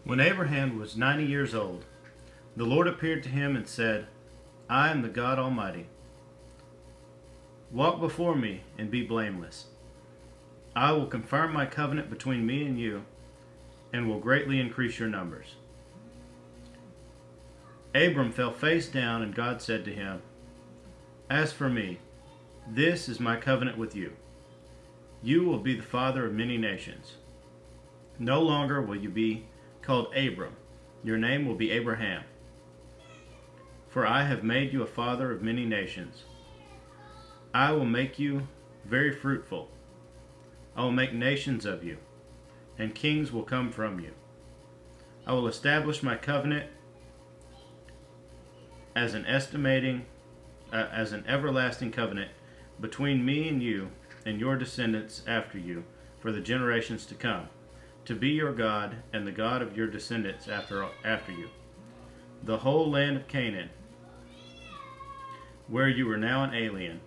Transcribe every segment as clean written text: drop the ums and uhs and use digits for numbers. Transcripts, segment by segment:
When Abraham was 90 years old, the Lord appeared to him and said, I am the God Almighty. Walk before me and be blameless. I will confirm my covenant between me and you, and will greatly increase your numbers. Abram fell face down, and God said to him, As for me, this is my covenant with you. You will be the father of many nations. No longer will you be called Abram. Your name will be Abraham. For I have made you a father of many nations. I will make you very fruitful. I will make nations of you, and kings will come from you. I will establish my covenant as an everlasting covenant between me and you and your descendants after you for the generations to come, to be your God and the God of your descendants after you. The whole land of Canaan, where you are now an alien,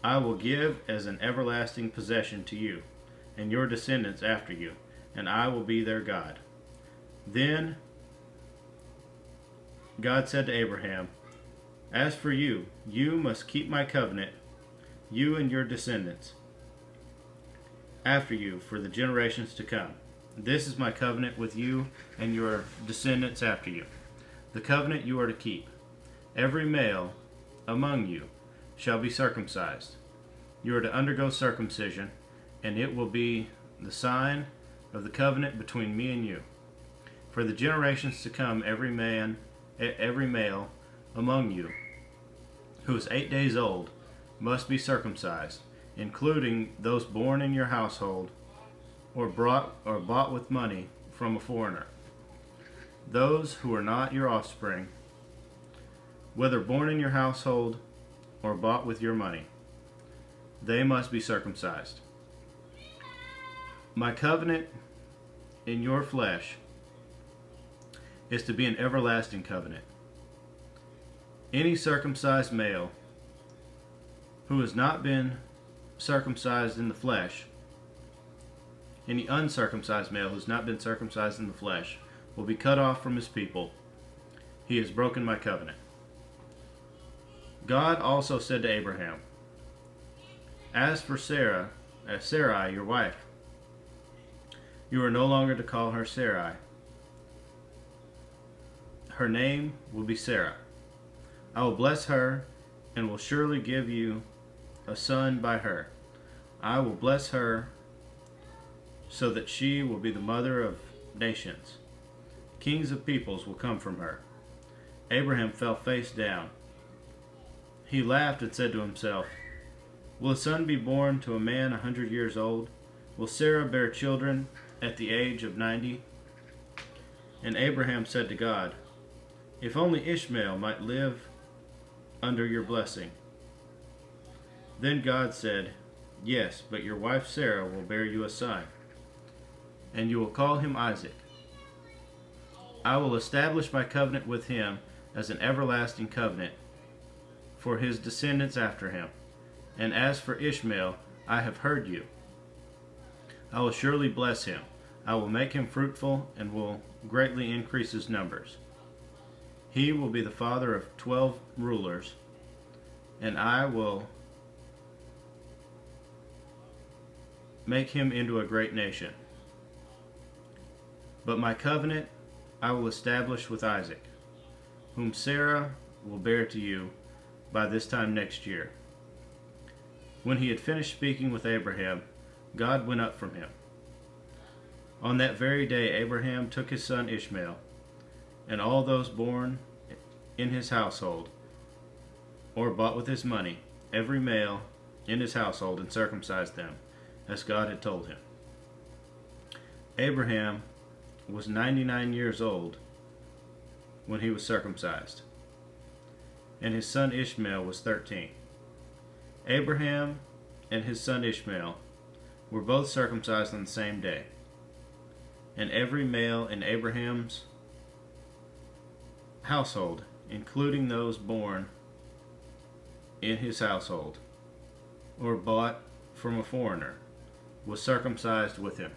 I will give as an everlasting possession to you and your descendants after you, and I will be their God. Then God said to Abraham, As for you, you must keep my covenant, you and your descendants after you for the generations to come. This is my covenant with you and your descendants after you, the covenant you are to keep. Every male among you shall be circumcised. You are to undergo circumcision, and it will be the sign of the covenant between me and you. For the generations to come, every male among you who is 8 days old must be circumcised, including those born in your household or bought with money from a foreigner. Those who are not your offspring, whether born in your household or bought with your money, they must be circumcised. My covenant in your flesh is to be an everlasting covenant. Any circumcised male who has not been circumcised in the flesh, any uncircumcised male who has not been circumcised in the flesh, will be cut off from his people. He has broken my covenant. God also said to Abraham, As for Sarai, your wife, you are no longer to call her Sarai. Her name will be Sarah. I will bless her and will surely give you a son by her. I will bless her so that she will be the mother of nations. Kings of peoples will come from her. Abraham fell face down. He laughed and said to himself, Will a son be born to a man 100 years old? Will Sarah bear children at the age of 90? And Abraham said to God, If only Ishmael might live under your blessing. Then God said, Yes, but your wife Sarah will bear you a son, and you will call him Isaac. I will establish my covenant with him as an everlasting covenant for his descendants after him. And as for Ishmael, I have heard you. I will surely bless him. I will make him fruitful and will greatly increase his numbers. He will be the father of 12 rulers, and I will make him into a great nation. But my covenant I will establish with Isaac, whom Sarah will bear to you by this time next year. When he had finished speaking with Abraham, God went up from him. On that very day, Abraham took his son Ishmael, and all those born in his household, or bought with his money, every male in his household, and circumcised them, as God had told him. Abraham was 99 years old when he was circumcised, and his son Ishmael was 13. Abraham and his son Ishmael were both circumcised on the same day, and every male in Abraham's household, including those born in his household or bought from a foreigner, was circumcised with him.